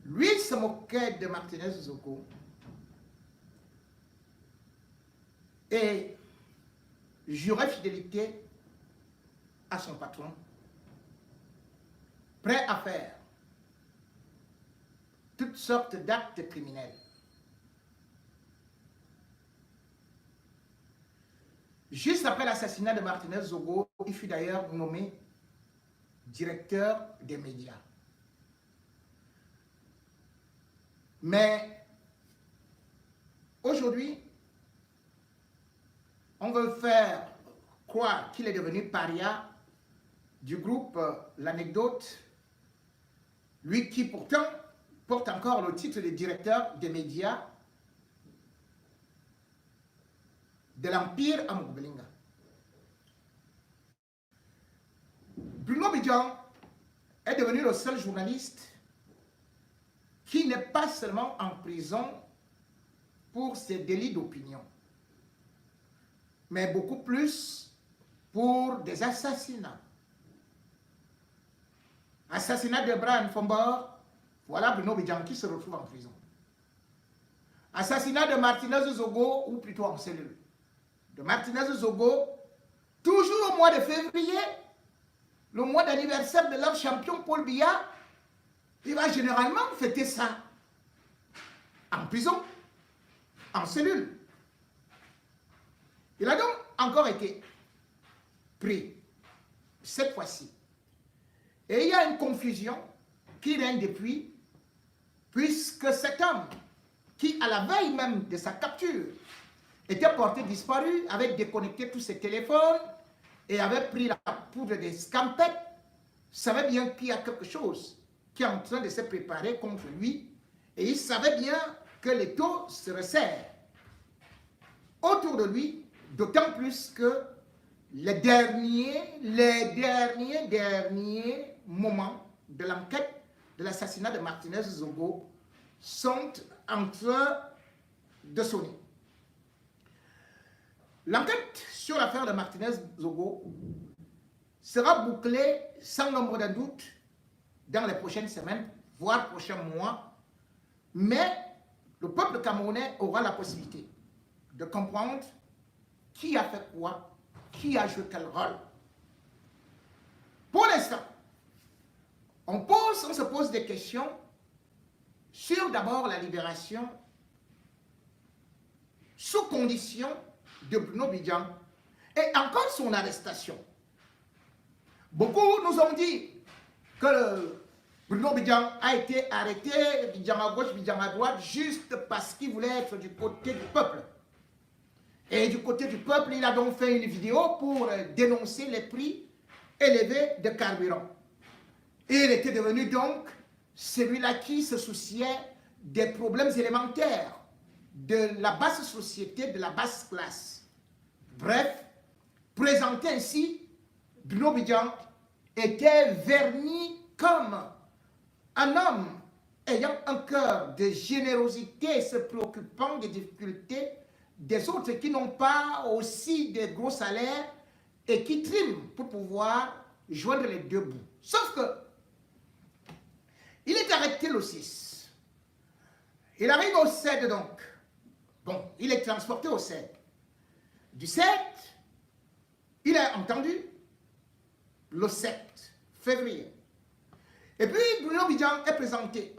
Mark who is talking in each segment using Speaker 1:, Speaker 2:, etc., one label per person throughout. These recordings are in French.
Speaker 1: Lui se moquait de Martinez Zogo et jurait fidélité à son patron, prêt à faire toutes sortes d'actes criminels. Juste après l'assassinat de Martinez Zogo, il fut d'ailleurs nommé directeur des médias. Mais aujourd'hui, on veut faire croire qu'il est devenu paria du groupe L'Anecdote, lui qui pourtant porte encore le titre de directeur des médias de l'Empire Amogobelinga. Bruno Bidjan est devenu le seul journaliste qui n'est pas seulement en prison pour ses délits d'opinion, mais beaucoup plus pour des assassinats. Assassinat de Brian Fombor, voilà Bruno Bidjan qui se retrouve en prison. Assassinat de Martinez Zogo, ou plutôt en cellule. De Martinez Zogo, toujours au mois de février, le mois d'anniversaire de leur champion Paul Biya, il va généralement fêter ça en prison, en cellule. Il a donc encore été pris, cette fois-ci. Et il y a une confusion qui règne depuis, puisque cet homme, qui à la veille même de sa capture, était porté disparu, avait déconnecté tous ses téléphones et avait pris la poudre des scampettes, savait bien qu'il y a quelque chose qui est en train de se préparer contre lui et il savait bien que les taux se resserrent autour de lui, d'autant plus que les derniers moments de l'enquête de l'assassinat de Martinez Zogo sont en train de sonner. L'enquête sur l'affaire de Martinez Zogo sera bouclée sans nombre de doutes dans les prochaines semaines, voire prochains mois, mais le peuple camerounais aura la possibilité de comprendre qui a fait quoi, qui a joué quel rôle. Pour l'instant, on se pose des questions sur d'abord la libération sous condition de Bruno Bidjan et encore son arrestation. Beaucoup nous ont dit que Bruno Bidjan a été arrêté, Bidjan à gauche, Bidjan à droite, juste parce qu'il voulait être du côté du peuple. Et du côté du peuple, il a donc fait une vidéo pour dénoncer les prix élevés de carburant. Et il était devenu donc celui-là qui se souciait des problèmes élémentaires de la basse société, de la basse classe. Bref, présenté ainsi, Bruno Bidjan était verni comme un homme ayant un cœur de générosité, se préoccupant des difficultés des autres qui n'ont pas aussi de gros salaires et qui triment pour pouvoir joindre les deux bouts. Sauf que il est arrêté le 6. Il arrive au 7 donc. Bon, il est transporté au 7. Du 7, il est entendu le 7 février. Et puis Bruno Bidjan est présenté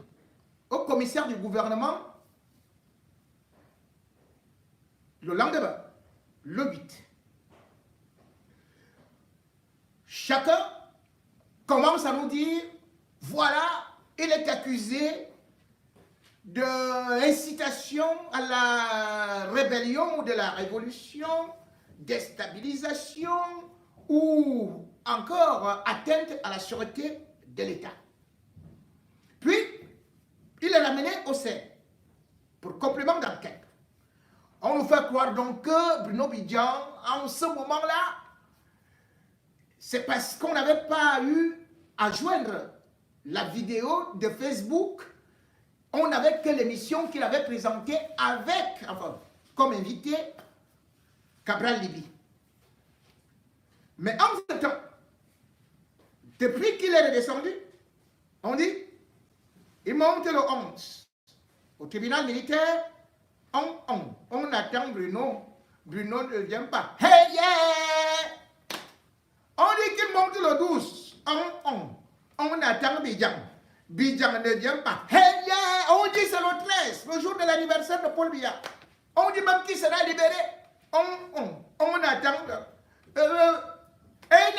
Speaker 1: au commissaire du gouvernement le lendemain, le 8. Chacun commence à nous dire, voilà, il est accusé d'incitation à la rébellion ou de la révolution, déstabilisation ou encore atteinte à la sûreté de l'État. Puis, il est ramené au CED pour complément d'enquête. On nous fait croire donc que Bruno Bidjan, en ce moment-là, c'est parce qu'on n'avait pas eu à joindre la vidéo de Facebook. On n'avait que l'émission qu'il avait présentée avec, enfin, comme invité, Cabral Libye. Mais en ce temps, depuis qu'il est redescendu, on dit, Il monte le 11. Au tribunal militaire, on attend Bruno. Bruno ne vient pas. Hey, yeah! On dit qu'il monte le 12. On attend Bidjan. Bidjan ne vient pas. Hey, yeah! On dit c'est le 13, le jour de l'anniversaire de Paul Biya. On dit même qu'il sera libéré. On attend. Hey,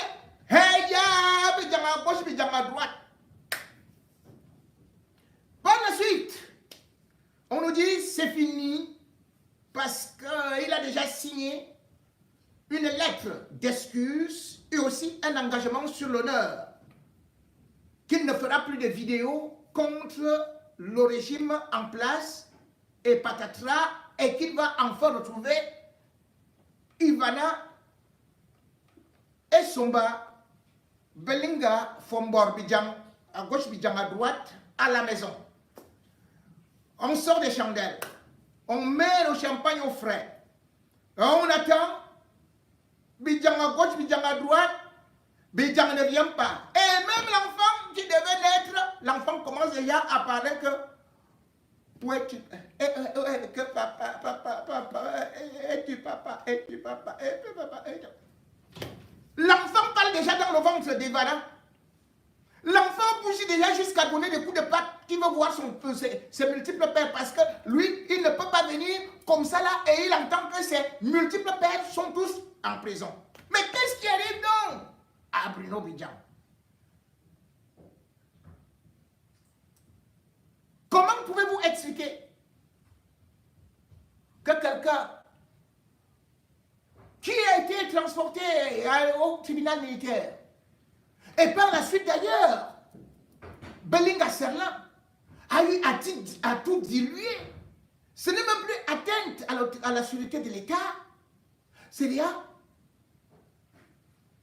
Speaker 1: yeah! Bidjan à gauche, Bidjan à droite. Par la suite, on nous dit c'est fini parce qu'il a déjà signé une lettre d'excuse et aussi un engagement sur l'honneur qu'il ne fera plus de vidéos contre le régime en place et patatras et qu'il va enfin retrouver Ivana et Somba, Belinga, Fombor, Bidjan à gauche, Bidjan à droite, à la maison. On sort des chandelles, on met le champagne au frais, on attend, Bidjan à gauche, Bidjan à droite, Bidjan ne vient pas. Et même l'enfant qui devait naître, l'enfant commence déjà à parler que papa, es-tu papa. L'enfant parle déjà dans le ventre d'Ivana. L'enfant bouge déjà jusqu'à donner des coups de patte qui veut voir ses multiples pères parce que lui, il ne peut pas venir comme ça là et il entend que ses multiples pères sont tous en prison. Mais qu'est-ce qui arrive donc à Bruno Bidjan? Comment pouvez-vous expliquer que quelqu'un qui a été transporté au tribunal militaire et par la suite d'ailleurs, Belinga Serlan a eu à tout diluer. Ce n'est même plus atteinte à la sûreté de l'État. C'est déjà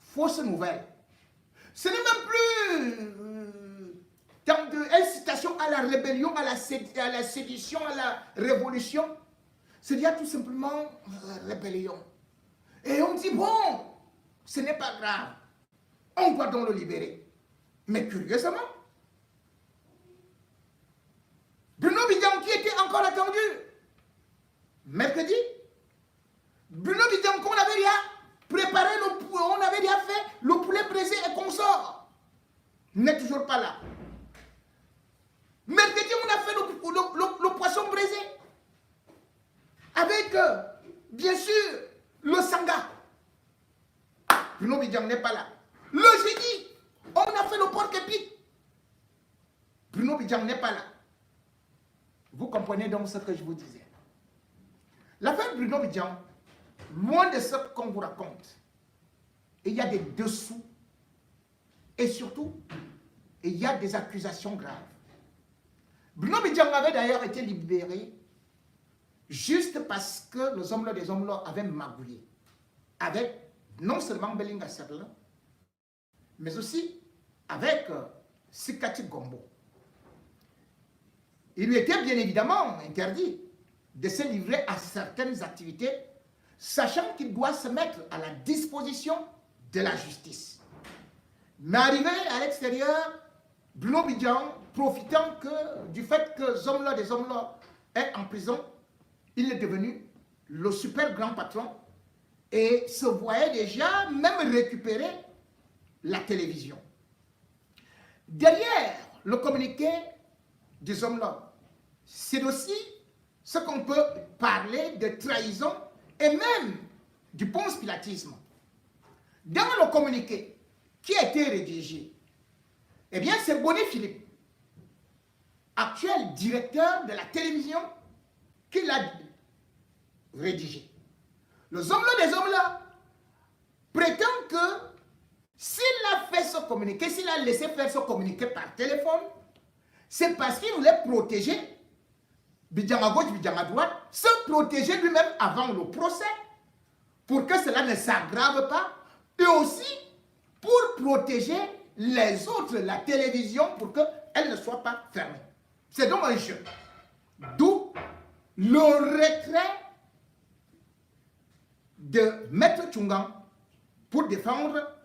Speaker 1: fausse nouvelle. Ce n'est même plus incitation à la rébellion, à la sédition, à la révolution. C'est déjà tout simplement rébellion. Et on dit, bon, ce n'est pas grave. On doit donc le libérer. Mais curieusement, Bruno Bidjan qui était encore attendu, mercredi, Bruno Bidjan qu'on avait déjà préparé, on avait déjà fait le poulet braisé et qu'on sort, n'est toujours pas là. Mercredi, on a fait le poisson braisé, avec, bien sûr, le sanga. Bruno Bidjan n'est pas là. Le jeudi, on a fait le porc épic. Bruno Bidjan n'est pas là. Vous comprenez donc ce que je vous disais. L'affaire Bruno Bidjan, loin de ce qu'on vous raconte, il y a des dessous et surtout, il y a des accusations graves. Bruno Bidjan avait d'ailleurs été libéré juste parce que les hommes des hommes avaient magouillé avec non seulement Belinga Serlan, mais aussi avec Sikati Gombo. Il lui était bien évidemment interdit de se livrer à certaines activités, sachant qu'il doit se mettre à la disposition de la justice. Mais arrivé à l'extérieur, Bruno Bidjan, profitant du fait que Zomlo des Zomlo est en prison, il est devenu le super grand patron et se voyait déjà même récupérer la télévision. Derrière le communiqué des hommes là, c'est aussi ce qu'on peut parler de trahison et même du conspiratisme. Dans le communiqué qui a été rédigé, eh bien c'est Bonnet Philippe, actuel directeur de la télévision, qui l'a rédigé. Le homme là des hommes là prétend que s'il a fait ce communiqué, s'il a laissé faire ce communiqué par téléphone, c'est parce qu'il voulait protéger Bidjan à gauche, Bidjan à droite, se protéger lui-même avant le procès, pour que cela ne s'aggrave pas, et aussi pour protéger les autres, la télévision, pour qu'elle ne soit pas fermée. C'est donc un jeu. D'où le retrait de Maître Tchungan pour défendre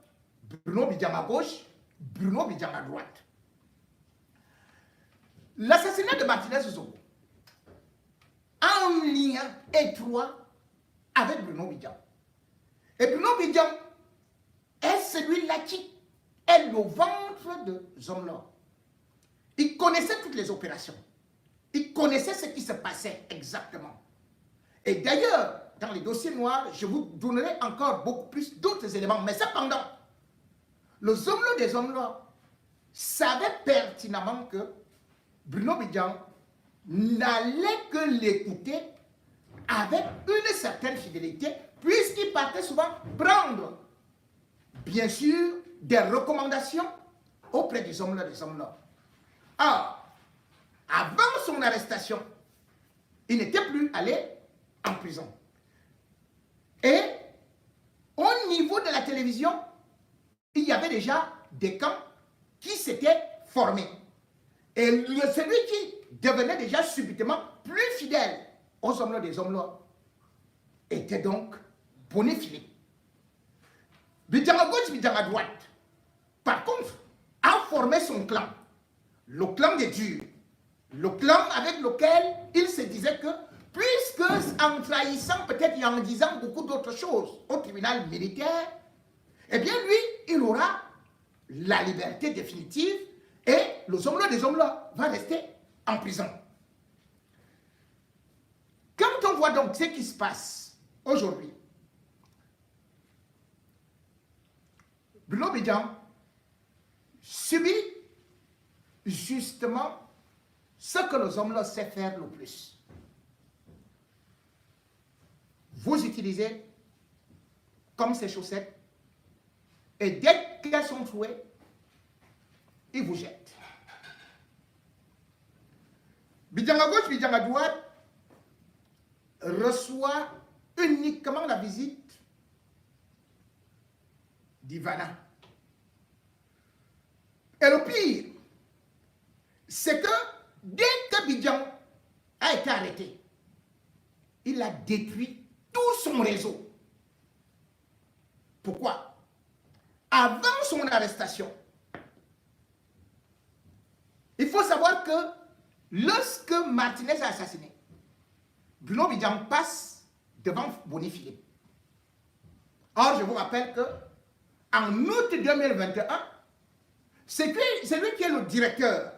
Speaker 1: Bruno Bidjan à gauche, Bruno Bidjan à droite. L'assassinat de Martinez Zogo a un lien étroit avec Bruno Bidjan. Et Bruno Bidjan est celui-là qui est le ventre de Zomlor. Il connaissait toutes les opérations. Il connaissait ce qui se passait exactement. Et d'ailleurs, dans les dossiers noirs, je vous donnerai encore beaucoup plus d'autres éléments. Mais cependant, le Zomlo des Zomlor savait pertinemment que Bruno Bidjan n'allait que l'écouter avec une certaine fidélité, puisqu'il partait souvent prendre, bien sûr, des recommandations auprès des Zomlor des Zomlor. Or, avant son arrestation, il n'était plus allé en prison. Et au niveau de la télévision, il y avait déjà des camps qui s'étaient formés. Et celui qui devenait déjà subitement plus fidèle aux hommes des hommes était donc Boné Philippe. Bidjan à gauche, Bidjan à droite. Par contre, a formé son clan, le clan des durs, le clan avec lequel il se disait que, puisque en trahissant peut-être et en disant beaucoup d'autres choses au tribunal militaire, eh bien lui, il aura la liberté définitive et le Zomlo des Zomlo va rester en prison. Quand on voit donc ce qui se passe aujourd'hui, Bruno Bidjan subit justement ce que le Zomlo sait faire le plus. Vous utilisez comme ces chaussettes et dès qu'elles sont trouées, ils vous jettent. Bidjan à gauche, Bidjan à droite reçoit uniquement la visite d'Ivana. Et le pire, c'est que dès que Bidjan a été arrêté, il a détruit tout son réseau. Pourquoi? Avant son arrestation, il faut savoir que lorsque Martinez a assassiné, Bruno Bidjan passe devant Boné Philippe. Or, je vous rappelle que en août 2021, c'est lui qui est le directeur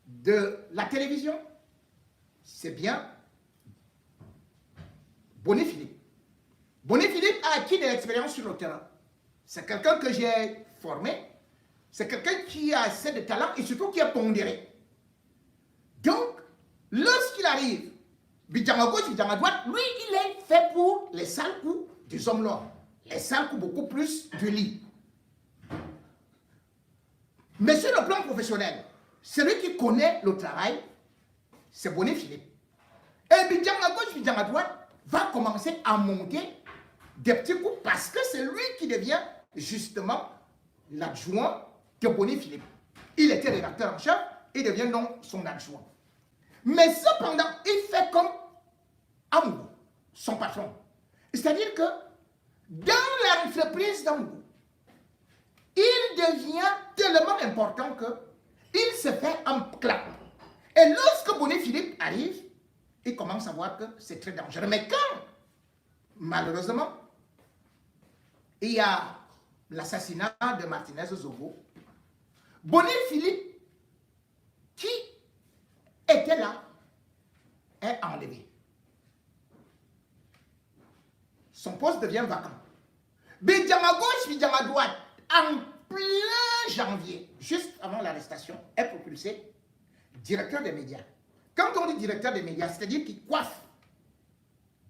Speaker 1: de la télévision, c'est bien Boné Philippe. Boné Philippe a acquis de l'expérience sur le terrain. C'est quelqu'un que j'ai formé. C'est quelqu'un qui a assez de talent et surtout qui est pondéré. Donc, lorsqu'il arrive, Bidjan à gauche, Bidjan à droite, lui, il est fait pour les sales coups des hommes là. Les sales coups beaucoup plus du lit. Mais sur le plan professionnel, celui qui connaît le travail, c'est Boné Philippe. Et Bidjan à gauche, Bidjan à droite va commencer à monter des petits coups parce que c'est lui qui devient justement l'adjoint de Boné Philippe. Il était rédacteur en chef, il devient donc son adjoint. Mais cependant, il fait comme Amougou, son patron. C'est-à-dire que dans l'entreprise d'Amougou, il devient tellement important qu'il se fait un clan. Et lorsque Boné Philippe arrive, il commence à voir que c'est très dangereux. Mais quand, malheureusement, il y a l'assassinat de Martinez Zogo, Boné Philippe, qui était là, est enlevé. Son poste devient vacant. Bidjan à gauche, Bidjan à droite, en plein janvier, juste avant l'arrestation, est propulsé directeur des médias. Quand on dit directeur des médias, c'est-à-dire qu'il coiffe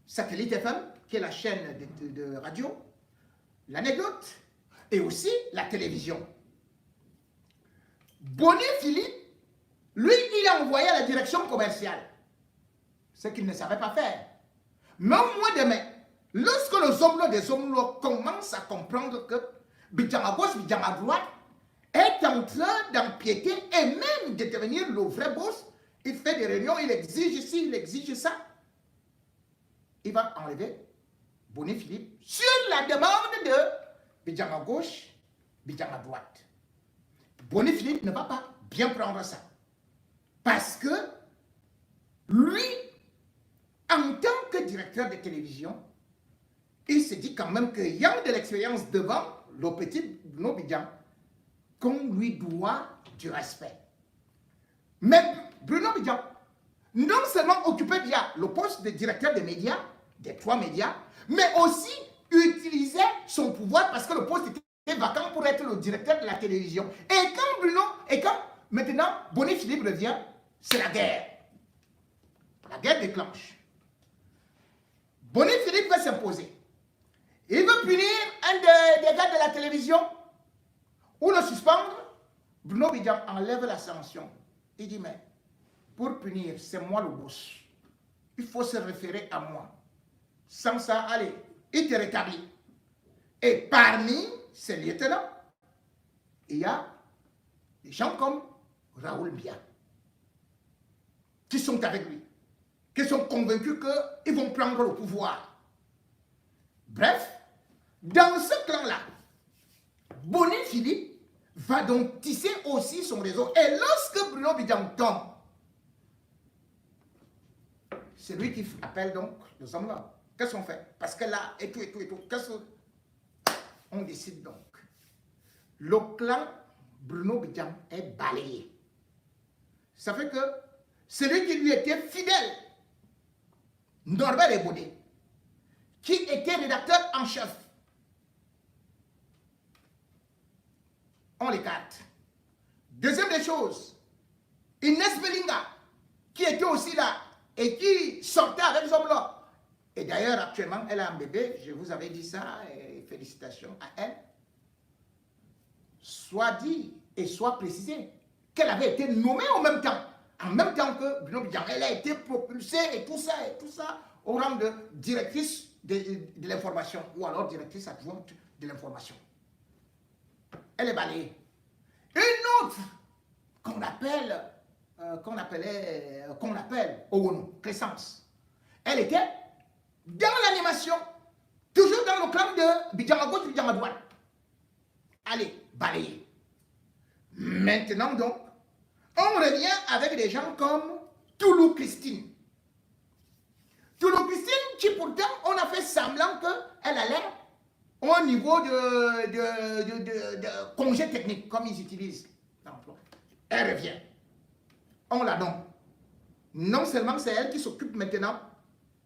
Speaker 1: Satellite FM, qui est la chaîne de radio, l'anecdote, et aussi la télévision. Boné Philippe, lui, il a envoyé à la direction commerciale, ce qu'il ne savait pas faire. Mais au mois de mai, lorsque les hommes des hommes commencent à comprendre que Bidjan à gauche, Bidjan à droite est en train d'empiéter et même de devenir le vrai boss, il fait des réunions, il exige ci, il exige ça. Il va enlever Boné Philippe sur la demande de Bidjan à gauche, Bidjan à droite. Boné Philippe ne va pas bien prendre ça. Parce que lui, en tant que directeur de télévision, il se dit quand même qu'ayant de l'expérience devant le petit Bruno Bidjan, qu'on lui doit du respect. Mais Bruno Bidjan, non seulement occupait déjà le poste de directeur des médias, des 3 médias, mais aussi utilisait son pouvoir parce que le poste était vacant pour être le directeur de la télévision. Et quand maintenant Boni Philippe revient, c'est la guerre. La guerre déclenche. Boni Philippe va s'imposer. Il veut punir un des gars de la télévision ou le suspendre. Bruno Bidjan enlève la sanction. Il dit, mais pour punir, c'est moi le boss. Il faut se référer à moi. Sans ça, allez, il te rétablit. Et parmi ces lieutenants, il y a des gens comme Raoul Bia qui sont avec lui, qui sont convaincus qu'ils vont prendre le pouvoir. Bref, dans ce clan-là, Boni Philippe va donc tisser aussi son réseau. Et lorsque Bruno Bidjan tombe, c'est lui qui appelle donc les hommes-là. Qu'est-ce qu'on fait? Parce que là, et tout, qu'est-ce qu'on décide donc? Le clan Bruno Bidjan est balayé. Ça fait que celui qui lui était fidèle, Norbert Ebodé, qui était rédacteur en chef, on l'écarte. Deuxième des choses, Inès Belinga, qui était aussi là et qui sortait avec les hommes-là. Et d'ailleurs, actuellement, elle a un bébé, je vous avais dit ça, et félicitations à elle. Soit dit et soit précisé qu'elle avait été nommée en même temps que Bruno Bidjan. Elle a été propulsée et tout ça, au rang de directrice de l'information, ou alors directrice adjointe de l'information. Elle est balayée. Une autre qu'on appelle Owono, Crescence. Elle était dans l'animation, toujours dans le clan de Bidjan à gauche, Bidjan à droite. Allez, balayée. Maintenant donc, on revient avec des gens comme Toulou Christine. Toulou Christine qui pourtant, on a fait semblant qu'elle allait au niveau de congé technique, comme ils utilisent l'emploi. Elle revient. On la donne. Non seulement c'est elle qui s'occupe maintenant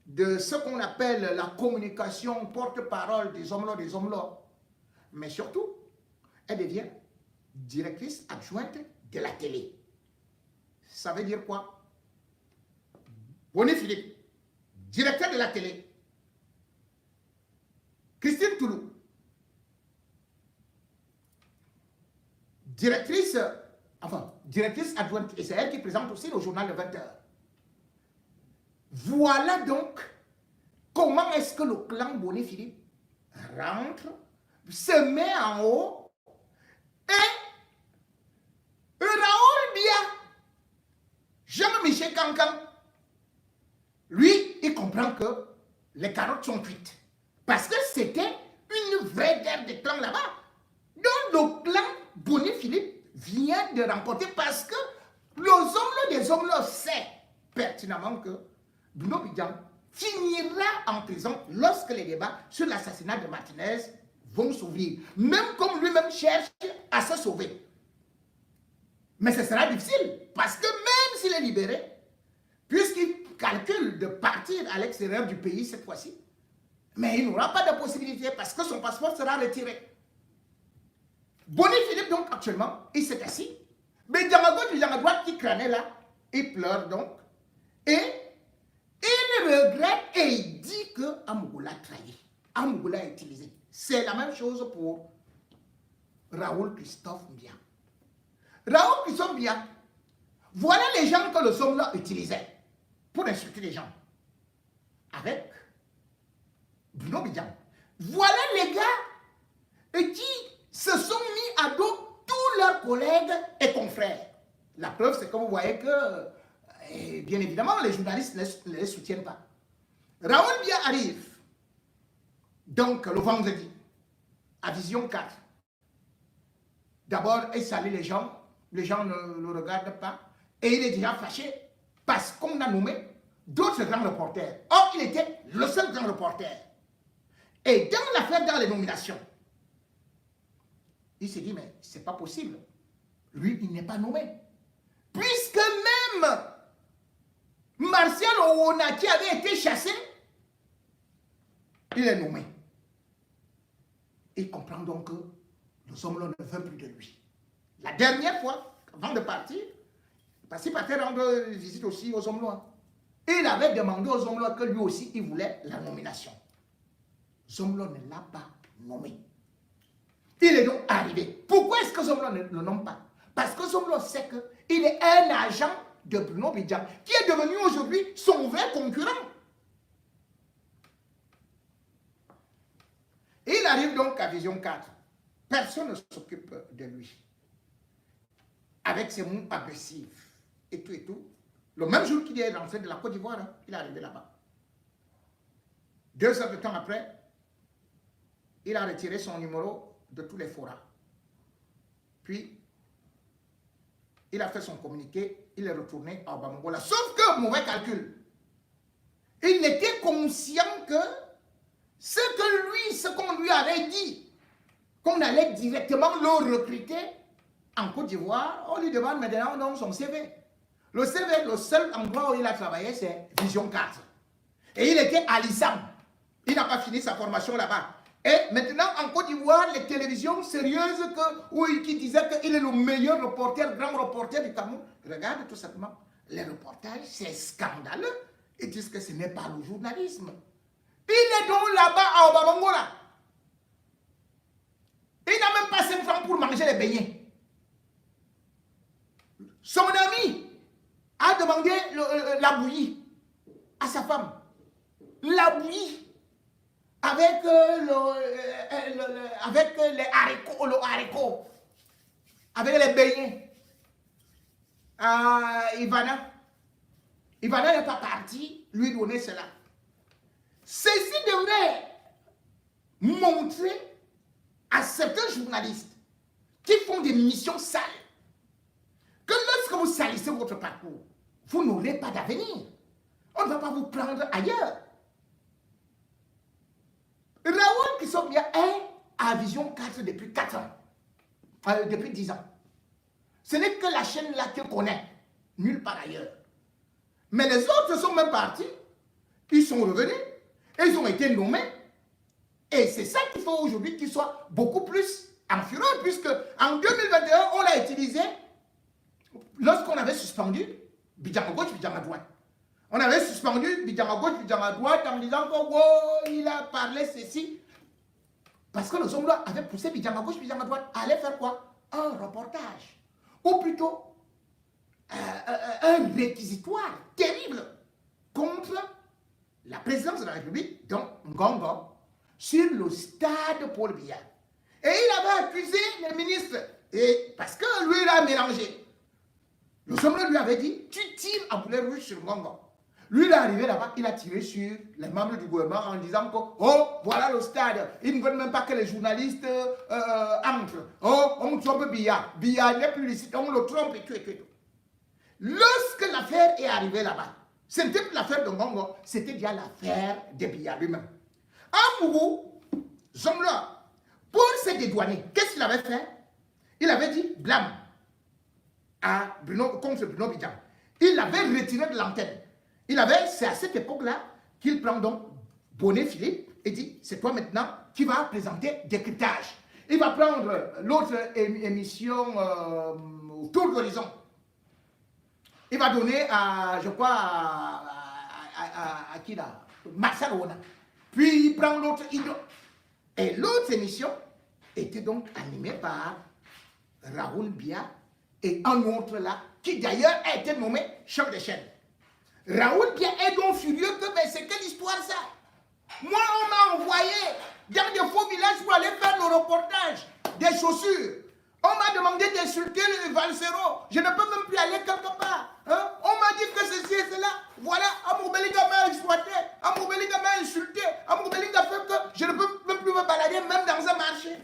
Speaker 1: de ce qu'on appelle la communication porte-parole des hommes-là, mais surtout, elle devient directrice adjointe de la télé. Ça veut dire quoi? Boni Philippe, directeur de la télé. Christine Toulou, directrice adjointe, et c'est elle qui présente aussi le journal de 20h. Voilà donc comment est-ce que le clan Boni Philippe rentre, se met en haut, et Raoul Bia, Jean-Michel Cancan, lui, il comprend que les carottes sont cuites. Parce que c'était une vraie guerre de clans là-bas. Donc le clan Boni Philippe vient de remporter parce que les hommes sait pertinemment que Bruno Bidjan finira en prison lorsque les débats sur l'assassinat de Martinez vont s'ouvrir. Même comme lui-même cherche à se sauver. Mais ce sera difficile parce que même s'il est libéré, puisqu'il calcule de partir à l'extérieur du pays cette fois-ci, mais il n'aura pas de possibilité parce que son passeport sera retiré. Boni Philippe, donc, actuellement, il s'est assis. Mais Bidjan à gauche, Bidjan à droite qui crânait là, il pleure donc. Et il regrette et il dit que Amougoula a trahi. Amougoula a utilisé. C'est la même chose pour Raoul Christophe Bia. Raoul Christophe Bia, voilà les gens que le Somla utilisait pour insulter les gens. Avec Bruno Bidjan. Voilà les gars qui se sont mis à dos tous leurs collègues et confrères. La preuve, c'est que vous voyez que, bien évidemment, les journalistes ne les soutiennent pas. Raoul Bia arrive, donc le vendredi, à Vision 4. D'abord, il salue les gens ne le regardent pas. Et il est déjà fâché parce qu'on a nommé d'autres grands reporters. Or, il était le seul grand reporter. Et dans l'affaire, dans les nominations, il s'est dit, mais c'est pas possible. Lui, il n'est pas nommé. Puisque même Martial Owona, qui avait été chassé, il est nommé. Il comprend donc que le Somlo ne veut plus de lui. La dernière fois, avant de partir, parce qu'il partait rendre visite aussi aux Somlois, il avait demandé aux Somlois que lui aussi, il voulait la nomination. Somlo ne l'a pas nommé. Il est donc arrivé. Pourquoi est-ce que Somlo ne le nomme pas? Parce que Somlo sait qu'il est un agent de Bruno Bidjang, qui est devenu aujourd'hui son vrai concurrent. Et il arrive donc à Vision 4. Personne ne s'occupe de lui. Avec ses mots agressifs et tout et tout. Le même jour qu'il est rentré de la Côte d'Ivoire, hein, il est arrivé là-bas. 2 heures de temps après, il a retiré son numéro de tous les forats. Puis, il a fait son communiqué, il est retourné à Bamongola. Sauf que, mauvais calcul, il était conscient que ce qu'on lui avait dit, qu'on allait directement le recruter en Côte d'Ivoire, on lui demande maintenant donc son CV. Le CV, le seul endroit où il a travaillé, c'est Vision 4. Et il était à l'ISAM. Il n'a pas fini sa formation là-bas. Et maintenant, en Côte d'Ivoire, les télévisions sérieuses qui disaient qu'il est le meilleur reporter, grand reporter du Cameroun, regarde tout simplement, les reportages, c'est scandaleux. Ils disent que ce n'est pas le journalisme. Il est donc là-bas à Obabangola. Il n'a même pas 5 francs pour manger les beignets. Son ami a demandé la bouillie à sa femme. La bouillie avec, avec les haricots, le haricot, avec les beignets. Ivana n'est pas parti lui donner cela. Ceci devrait montrer à certains journalistes qui font des missions sales que lorsque vous salissez votre parcours, vous n'aurez pas d'avenir. On ne va pas vous prendre ailleurs. Raoul Kissobia est à Vision 4 depuis 4 ans. Depuis 10 ans. Ce n'est que la chaîne là qu'il connaît. Nulle part ailleurs. Mais les autres sont même partis. Ils sont revenus. Et ils ont été nommés. Et c'est ça qu'il faut aujourd'hui qu'ils soient beaucoup plus en fureur. Puisque en 2021, on l'a utilisé lorsqu'on avait suspendu Bidjang à gauche, Bidjang à droite. On avait suspendu Bidjang à gauche, Bidjang à droite en disant que oh, il a parlé ceci. Parce que le Somlo avait poussé Bidjang à gauche, Bidjang à droite à aller faire quoi? Un reportage. Ou plutôt un réquisitoire terrible contre la présidence de la République, donc Ngongo, sur le stade Paul Biya. Et il avait accusé les ministres. Et parce que lui, il a mélangé. Le Somlo lui avait dit, tu tires à boulet rouge sur Ngongo. Lui, il est arrivé là-bas, il a tiré sur les membres du gouvernement en disant que, oh, voilà le stade. Ils ne veulent même pas que les journalistes entrent. Oh, on trompe Biya. Biya n'est plus licite, on le trompe et tout et tout et tout. Lorsque l'affaire est arrivée là-bas, ce n'était plus l'affaire de Ngongo, c'était déjà l'affaire de Biya lui-même. Amourou, Somlo, pour se dédouaner, qu'est-ce qu'il avait fait? Il avait dit blâme à Bruno, contre Bruno Bidjang. Il l'avait retiré de l'antenne. C'est à cette époque-là qu'il prend donc Bonnet Philippe et dit, c'est toi maintenant qui vas présenter Décryptage. Il va prendre l'autre émission Tour d'horizon. Il va donner à, je crois, à qui là? Marcel Owona. Puis il prend l'autre Hydro. Et l'autre émission était donc animée par Raoul Biya et un autre là, qui d'ailleurs a été nommé chef de chaîne. Raoul Biya est donc furieux que, mais c'est quelle histoire ça? Moi, on m'a envoyé dans des faux villages pour aller faire le reportage des chaussures. On m'a demandé d'insulter le Valsero. Je ne peux même plus aller quelque part. Hein? On m'a dit que ceci et cela. Voilà, Amourbelinga m'a exploité. Amourbelinga m'a insulté. Amourbelinga fait que je ne peux même plus me balader, même dans un marché.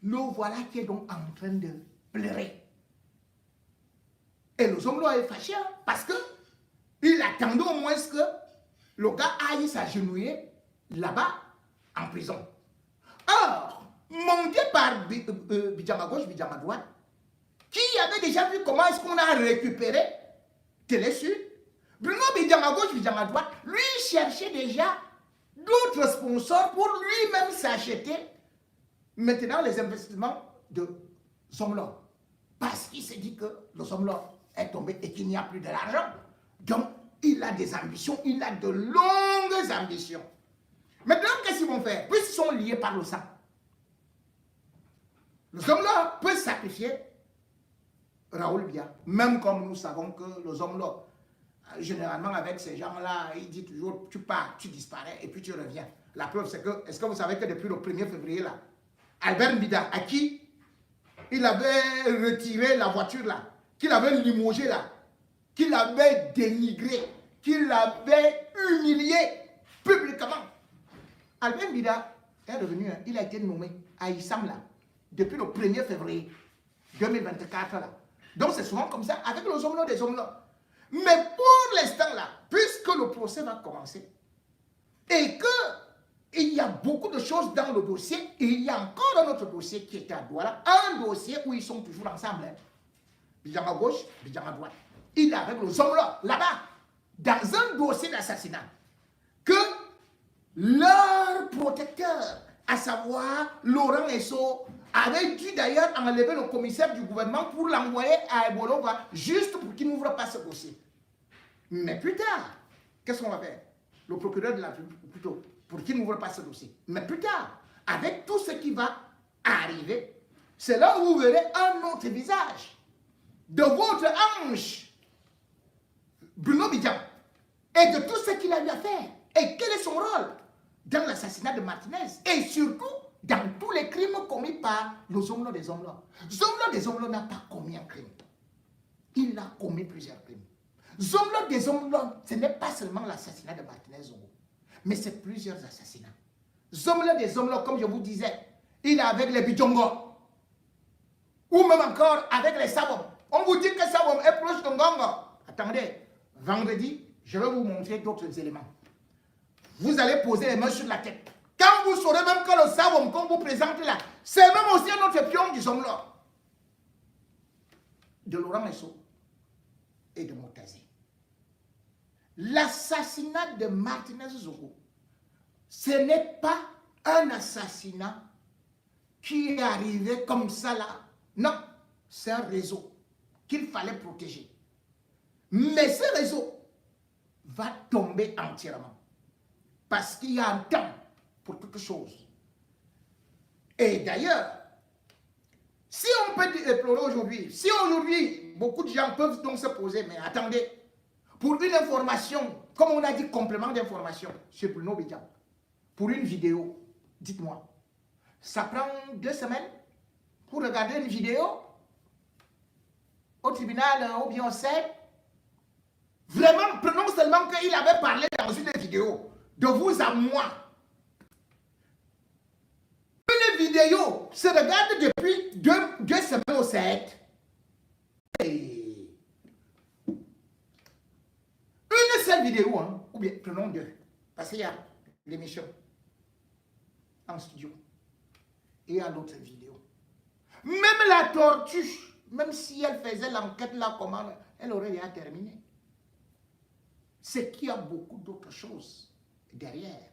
Speaker 1: Le voilà qui est donc en train de pleurer. Zomlo est fâché parce que il attendait au moins que le gars aille s'agenouiller là-bas en prison. Or, monté par Bijam à gauche, Bijam à droite, qui avait déjà vu comment est-ce qu'on a récupéré Télé Sud, Bruno Bijam à gauche, Bijam à droite, lui cherchait déjà d'autres sponsors pour lui-même s'acheter maintenant les investissements de Zomlo. Parce qu'il s'est dit que le Zomlo est tombé et qu'il n'y a plus de l'argent. Donc, il a des ambitions, il a de longues ambitions. Maintenant, qu'est-ce qu'ils vont faire? Puisqu'ils sont liés par le sang. Le Zomlo peut sacrifier Raoul Biya, même comme nous savons que le Zomlo, généralement avec ces gens-là, il dit toujours, tu pars, tu disparais et puis tu reviens. La preuve, c'est que, est-ce que vous savez que depuis le 1er février, là, Albert Mbida, à qui il avait retiré la voiture là, qu'il avait limogé là, qu'il avait dénigré, qu'il avait humilié publiquement. Albert Mbida est revenu, il a été nommé à Issam là, depuis le 1er février 2024 là. Donc c'est souvent comme ça, avec les Zomlo des Zomlo. Mais pour l'instant là, puisque le procès va commencer, et que il y a beaucoup de choses dans le dossier, et il y a encore un autre dossier qui est à Douala, un dossier où ils sont toujours ensemble. Hein. Bijam à gauche, Bijam à droite. Il est avec le Zomlo, là-bas, dans un dossier d'assassinat, que leur protecteur, à savoir Laurent Esso, avait dû d'ailleurs enlever le commissaire du gouvernement pour l'envoyer à Ebolova, juste pour qu'il n'ouvre pas ce dossier. Mais plus tard, qu'est-ce qu'on va faire? Le procureur de la République, plutôt, pour qu'il n'ouvre pas ce dossier. Mais plus tard, avec tout ce qui va arriver, c'est là où vous verrez un autre visage de votre ange, Bruno Bijam, et de tout ce qu'il a eu à faire. Et quel est son rôle dans l'assassinat de Martinez? Et surtout, dans tous les crimes commis par le Zomlo des Zomlo. Zomlo des Zomlo n'a pas commis un crime. Il a commis plusieurs crimes. Zomlo des Zomlo, ce n'est pas seulement l'assassinat de Martinez Zongo, mais c'est plusieurs assassinats. Zomlo des Zomlo, comme je vous disais, il est avec les Bidjongo, ou même encore avec les Sabom. On vous dit que Sabom est proche de Ngongo. Attendez, vendredi, je vais vous montrer d'autres éléments. Vous allez poser les mains sur la tête. Quand vous saurez même que le Sabom qu'on vous présente là, c'est même aussi un autre pion du Zomlo. De Laurent Esso et de Motazé. L'assassinat de Martinez Zongo, ce n'est pas un assassinat qui est arrivé comme ça là. Non, c'est un réseau qu'il fallait protéger. Mais ce réseau va tomber entièrement. Parce qu'il y a un temps pour toute chose. Et d'ailleurs, si on peut déplorer aujourd'hui, si aujourd'hui, beaucoup de gens peuvent donc se poser, mais attendez, pour une information, comme on a dit, complément d'information sur Bruno Bijam, pour une vidéo, dites-moi, ça prend 2 semaines pour regarder une vidéo au tribunal ou bien au CED? Vraiment, prenons seulement qu'il avait parlé dans une vidéo, de vous à moi. Une vidéo se regarde depuis 2 semaines au CED. Et une seule vidéo, hein, ou bien prenons 2, parce qu'il y a l'émission en studio et à l'autre vidéo. Même la tortue, même si elle faisait l'enquête là, comment elle aurait déjà terminé. C'est qu'il y a beaucoup d'autres choses derrière.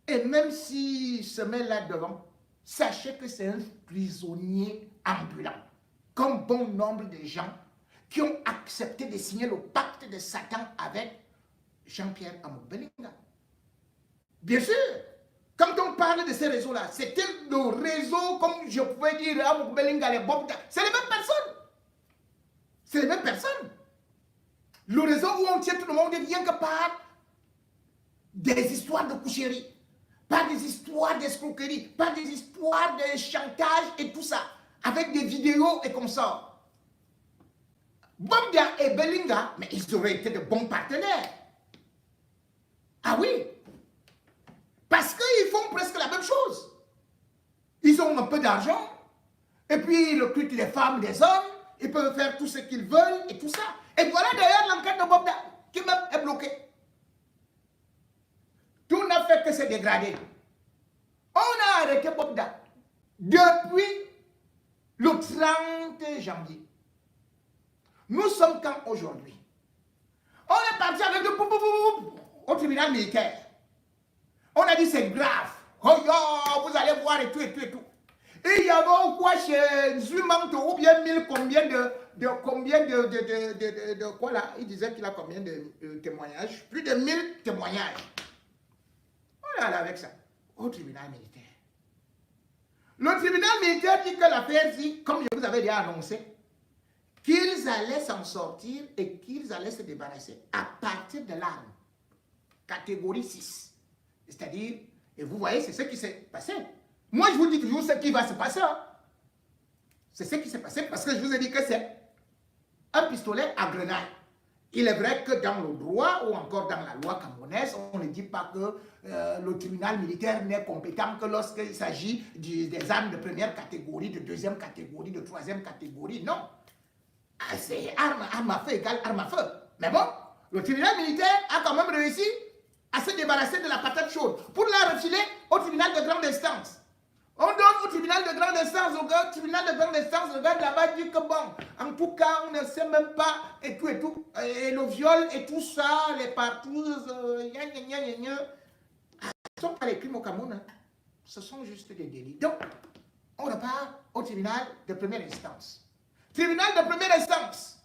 Speaker 1: Et même s'il se met là devant, sachez que c'est un prisonnier ambulant, comme bon nombre de gens qui ont accepté de signer le pacte de Satan avec Jean-Pierre Amour-Bellinga. Bien sûr, quand on parle de ces réseaux-là, c'était le réseau, comme je pouvais dire, Amour-Bellinga, les Bob, c'est les mêmes personnes. C'est les mêmes personnes. Le réseau où on tient tout le monde rien que par des histoires de coucherie, par des histoires d'escroquerie, par des histoires de chantage et tout ça, avec des vidéos et comme ça. Bobia et Bellinga, mais ils auraient été de bons partenaires. Ah oui, parce qu'ils font presque la même chose. Ils ont un peu d'argent, et puis ils recrutent les femmes, des hommes, ils peuvent faire tout ce qu'ils veulent et tout ça. Et s'est dégradé. On a arrêté Bobda depuis le 30 janvier. Nous sommes quand aujourd'hui? On est parti avec le au tribunal militaire. On a dit c'est grave. Oh yo, vous allez voir et tout et tout et tout. Et il y avait quoi chez Zumanto ou bien 1000 combien de quoi là? Il disait qu'il a combien de témoignages? Plus de 1000 témoignages. On est allé avec ça au tribunal militaire. Le tribunal militaire dit que l'affaire dit, comme je vous avais déjà annoncé, qu'ils allaient s'en sortir et qu'ils allaient se débarrasser à partir de l'arme catégorie 6. C'est-à-dire, et vous voyez, c'est ce qui s'est passé. Moi, je vous dis toujours ce qui va se passer. Hein. C'est ce qui s'est passé parce que je vous ai dit que c'est un pistolet à grenade. Il est vrai que dans le droit ou encore dans la loi camerounaise, on ne dit pas que le tribunal militaire n'est compétent que lorsqu'il s'agit des armes de première catégorie, de deuxième catégorie, de troisième catégorie. Non. C'est arme à feu égale arme à feu. Mais bon, le tribunal militaire a quand même réussi à se débarrasser de la patate chaude pour la refiler au tribunal de grande instance. On donne au tribunal de grande instance, au tribunal de grande instance, le gars là-bas dit que bon, en tout cas, on ne sait même pas, et tout, et le viol et tout ça, les partouzes, ce ne sont pas les crimes au Cameroun, hein. Ce sont juste des délits. Donc, on repart au tribunal de première instance. Tribunal de première instance.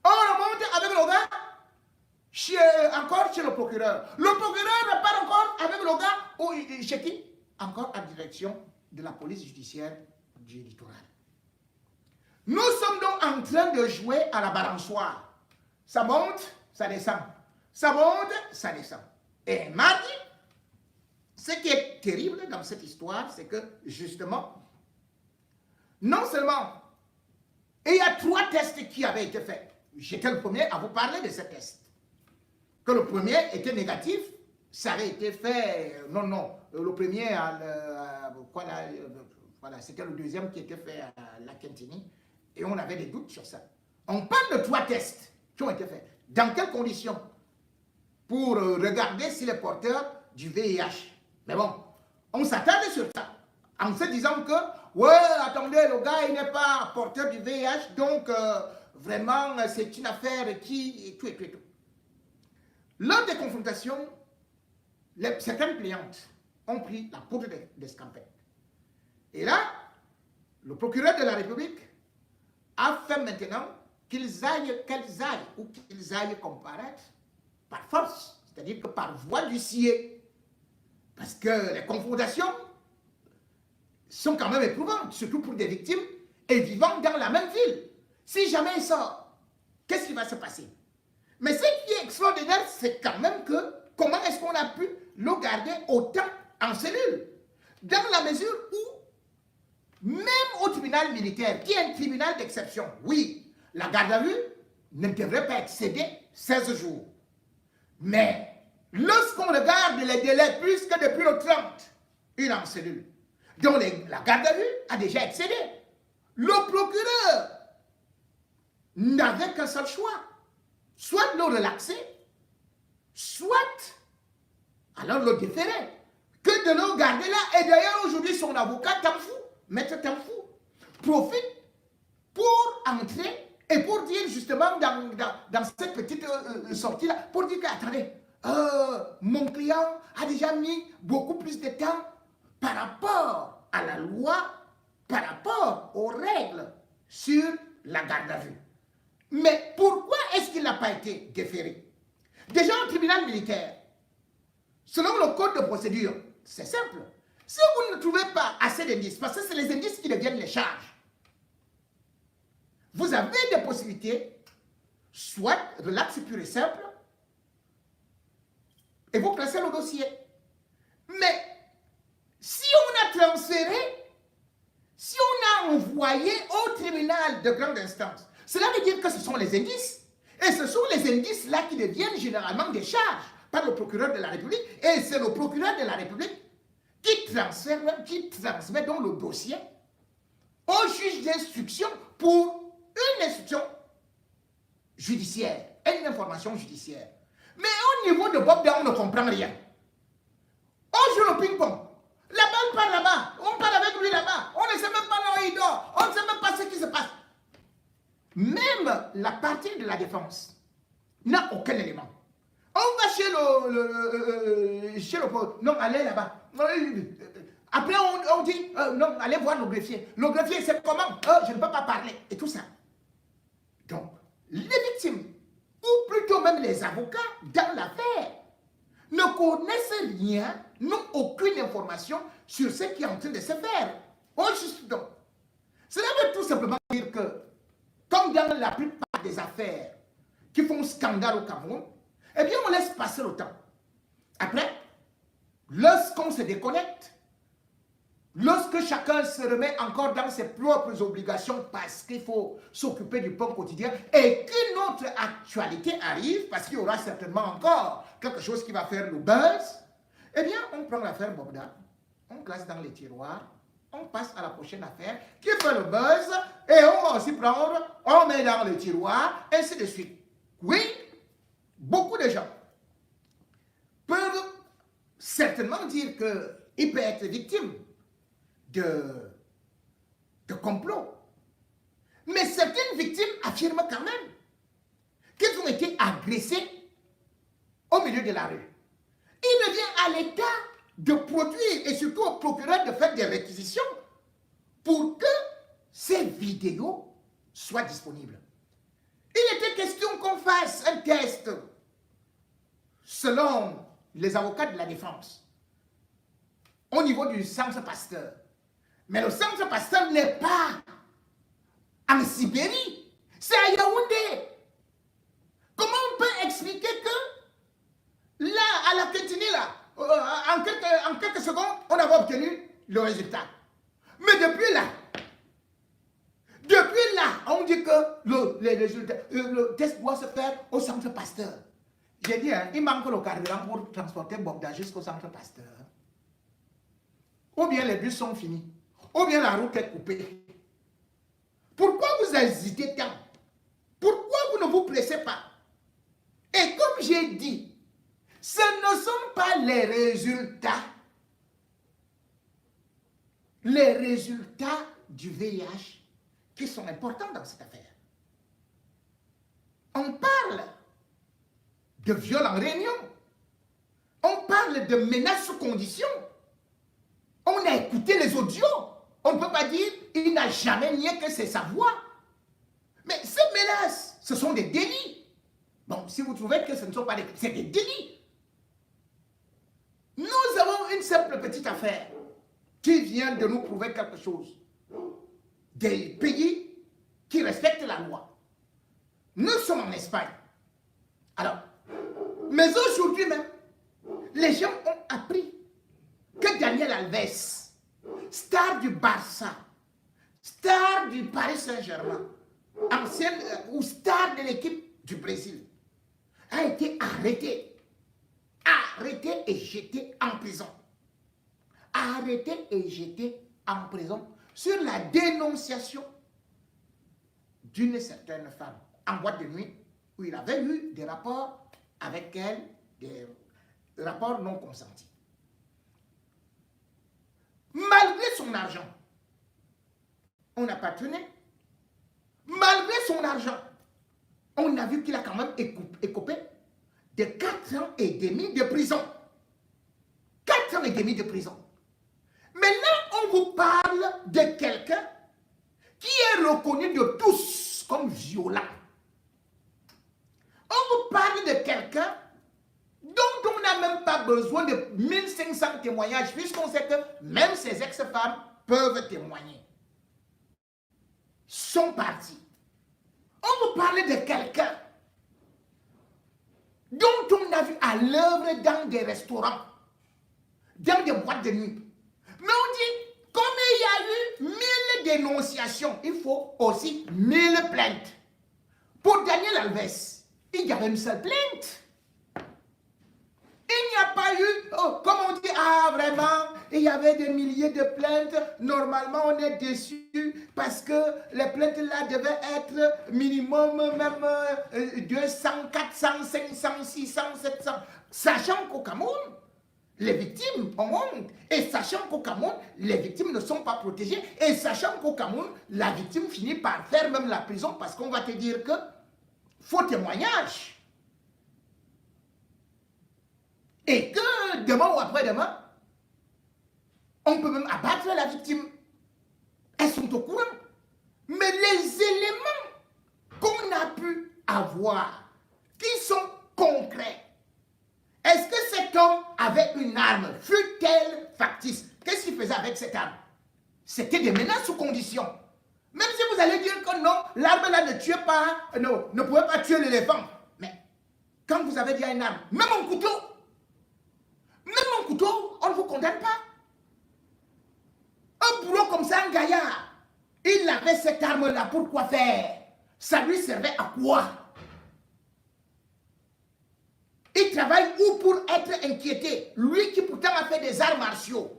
Speaker 1: On remonte avec le gars, encore chez le procureur. Le procureur repart encore avec le gars, chez qui? Encore en direction de la police judiciaire du littoral. Nous sommes donc en train de jouer à la balançoire. Ça monte, ça descend. Ça monte, ça descend. Et mardi, ce qui est terrible dans cette histoire, c'est que justement, non seulement, il y a 3 tests qui avaient été faits. J'étais le premier à vous parler de ces tests. Que le premier était négatif, ça avait été fait, le premier, voilà, c'était le deuxième qui était fait à la Quintini, et on avait des doutes sur ça. On parle de 3 tests qui ont été faits. Dans quelles conditions? Pour regarder si les porteurs du VIH. Mais bon, on s'attendait sur ça, en se disant que, ouais, attendez, le gars, il n'est pas porteur du VIH, donc vraiment, c'est une affaire qui, et tout. Lors des confrontations, certaines clientes ont pris la poudre d'escampette. Et là, le procureur de la République a fait maintenant qu'elles aillent comparaître par force, c'est-à-dire que par voie d'huissier. Parce que les confrontations sont quand même éprouvantes, surtout pour des victimes et vivant dans la même ville. Si jamais il sort, qu'est-ce qui va se passer? Mais ce qui est extraordinaire, c'est quand même que comment est-ce qu'on a pu le garder autant en cellule? Dans la mesure où, même au tribunal militaire, qui est un tribunal d'exception, oui, la garde à vue ne devrait pas excéder 16 jours. Mais lorsqu'on regarde les délais plus que depuis le 30, il est en cellule. Donc la garde à vue a déjà excédé. Le procureur n'avait qu'un seul choix. Soit le relaxer, soit alors le déférer. Que de le garder là. Et d'ailleurs, aujourd'hui, son avocat, maître Tamfou, profite pour entrer et pour dire justement dans cette petite sortie-là, pour dire que, attendez, mon client a déjà mis beaucoup plus de temps par rapport à la loi, par rapport aux règles sur la garde à vue. Mais pourquoi est-ce qu'il n'a pas été déféré? Déjà au tribunal militaire, selon le code de procédure, c'est simple. Si vous ne trouvez pas assez d'indices, parce que c'est les indices qui deviennent les charges, vous avez des possibilités, soit relax pur et simple, et vous classez le dossier. Mais si on a transféré, si on a envoyé au tribunal de grande instance, cela veut dire que ce sont les indices. Et ce sont les indices-là qui deviennent généralement des charges par le procureur de la République. Et c'est le procureur de la République qui transmet donc le dossier au juge d'instruction pour une instruction judiciaire, une information judiciaire. Mais au niveau de Bob, on ne comprend rien. le ping-pong. La balle part là-bas. On part avec lui là-bas. On ne sait même pas là où il dort. On ne sait même pas ce qui se passe. Même la partie de la défense n'a aucun élément. On va chez le non, allez là-bas. Après, on dit, non, allez voir le greffier. Le greffier, c'est comment? Je ne peux pas parler. Et tout ça. Donc, les victimes, ou plutôt même les avocats dans l'affaire, ne connaissent rien, n'ont aucune information sur ce qui est en train de se faire. Donc, cela veut tout simplement dire que, comme dans la plupart des affaires qui font scandale au Cameroun, eh bien, on laisse passer le temps. Après, lorsqu'on se déconnecte, lorsque chacun se remet encore dans ses propres obligations parce qu'il faut s'occuper du pain quotidien et qu'une autre actualité arrive, parce qu'il y aura certainement encore quelque chose qui va faire le buzz, eh bien, on prend l'affaire Bogdan, on classe dans les tiroirs, on passe à la prochaine affaire qui fait le buzz et on va aussi prendre, on met dans les tiroirs, ainsi de suite. Oui, beaucoup de gens peuvent certainement dire qu'ils peuvent être victimes de complot. Mais certaines victimes affirment quand même qu'ils ont été agressés au milieu de la rue. Il revient à l'État de produire et surtout au procureur de faire des réquisitions pour que ces vidéos soient disponibles. Il était question qu'on fasse un test selon les avocats de la défense au niveau du centre Pasteur. Mais le centre Pasteur n'est pas en Sibérie, c'est à Yaoundé. Comment on peut expliquer que là, à la Kétini, là, en quelques secondes, on avait obtenu le résultat. Mais depuis là, on dit que le test doit se faire au centre Pasteur. J'ai dit, hein, il manque le carburant pour transporter Bogdan jusqu'au centre Pasteur. Ou bien les bus sont finis. Ou bien la route est coupée. Pourquoi vous hésitez tant? Pourquoi vous ne vous pressez pas? Et comme j'ai dit, ce ne sont pas les résultats du VIH qui sont importants dans cette affaire. On parle de viol en réunion. On parle de menaces sous condition. On a écouté les audios. On ne peut pas dire il n'a jamais nié que c'est sa voix. Mais ces menaces, ce sont des délits. Bon, si vous trouvez que ce ne sont pas des délits, c'est des délits. Nous avons une simple petite affaire qui vient de nous prouver quelque chose. Des pays qui respectent la loi. Nous sommes en Espagne. Alors, mais aujourd'hui même, les gens ont appris que Daniel Alves, star du Barça, star du Paris Saint-Germain, ancienne ou star de l'équipe du Brésil, a été arrêté et jeté en prison. Arrêté et jeté en prison sur la dénonciation d'une certaine femme en boîte de nuit où il avait eu des rapports avec elle, des rapports non consentis. Malgré son argent, on n'a pas tenu. Malgré son argent, on a vu qu'il a quand même écopé de 4 ans et demi de prison. 4 ans et demi de prison. Maintenant, on vous parle de quelqu'un qui est reconnu de tous comme violent. On vous parle de quelqu'un dont on n'a même pas besoin de 1500 témoignages, puisqu'on sait que même ses ex-femmes peuvent témoigner. Sont partis. On vous parle de quelqu'un dont on a vu à l'œuvre dans des restaurants, dans des boîtes de nuit. Mais on dit, comme il y a eu 1000 dénonciations, il faut aussi 1000 plaintes. Pour Daniel Alves, il y avait une seule plainte. Il n'y a pas eu, comme on dit, vraiment, il y avait des milliers de plaintes. Normalement, on est déçu parce que les plaintes là devaient être minimum même 200, 400, 500, 600, 700. Sachant qu'au Cameroun, les victimes ont honte. Et sachant qu'au Cameroun, les victimes ne sont pas protégées. Et sachant qu'au Cameroun, la victime finit par faire même la prison parce qu'on va te dire que faux témoignage. Et que demain ou après-demain, on peut même abattre la victime. Elles sont au courant. Mais les éléments qu'on a pu avoir, qui sont concrets, est-ce que cet homme avait une arme, fut-elle factice? Qu'est-ce qu'il faisait avec cette arme? C'était des menaces sous condition. Même si vous allez dire que non, l'arme là ne tuait pas, non, ne pouvait pas tuer l'éléphant. Mais quand vous avez déjà une arme, même un couteau, on ne vous condamne pas. Un boulot comme ça, un gaillard, il avait cette arme-là pour quoi faire? Ça lui servait à quoi? Il travaille où pour être inquiété? Lui qui pourtant a fait des arts martiaux.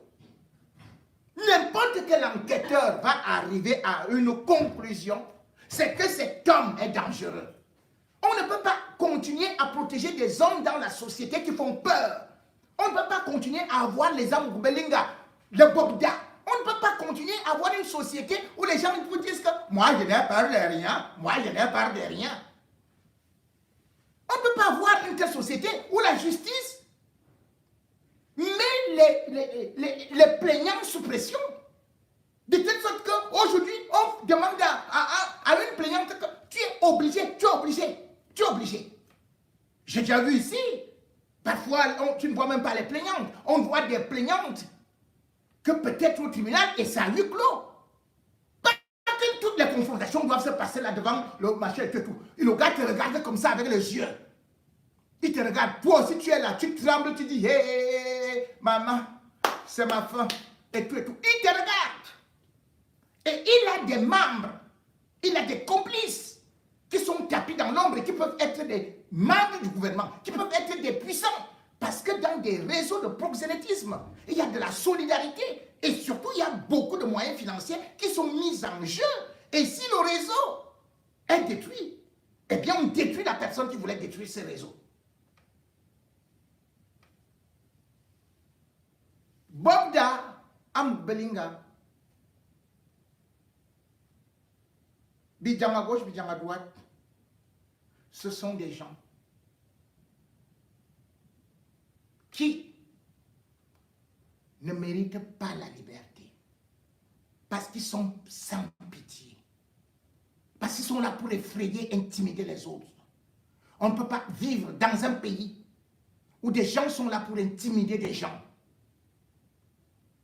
Speaker 1: N'importe quel enquêteur va arriver à une conclusion, c'est que cet homme est dangereux. On ne peut pas continuer à protéger des hommes dans la société qui font peur. On ne peut pas continuer à avoir les hommes Goubelinga, le Bobda. On ne peut pas continuer à avoir une société où les gens vous disent que moi je n'ai peur de rien, moi je n'ai peur de rien. On ne peut pas avoir une telle société où la justice met les plaignants sous pression. De telle sorte qu'aujourd'hui, on demande à une plaignante que tu es obligé. J'ai déjà vu ici, parfois tu ne vois même pas les plaignantes. On voit des plaignantes que peut-être au tribunal et ça a huis clos. Parce que toutes les confrontations doivent se passer là devant le machin et tout. Et le gars te regarde comme ça avec les yeux. Il te regarde, toi aussi tu es là, tu trembles, tu dis hé, hey, maman, c'est ma femme, et tout. Il te regarde. Et il a des membres, il a des complices qui sont tapis dans l'ombre et qui peuvent être des membres du gouvernement, qui peuvent être des puissants. Parce que dans des réseaux de proxénétisme, il y a de la solidarité. Et surtout, il y a beaucoup de moyens financiers qui sont mis en jeu. Et si le réseau est détruit, eh bien, on détruit la personne qui voulait détruire ce réseau. Bobda Ambelinga, Bidjang à gauche, Bidjang à droite, ce sont des gens qui ne méritent pas la liberté. Parce qu'ils sont sans pitié. Parce qu'ils sont là pour effrayer, intimider les autres. On ne peut pas vivre dans un pays où des gens sont là pour intimider des gens.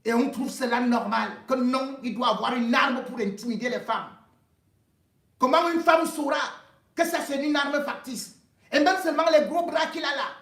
Speaker 1: Et on trouve cela normal, que non, il doit avoir une arme pour intimider les femmes. Comment une femme saura que ça c'est une arme factice? Et même seulement les gros bras qu'il a là.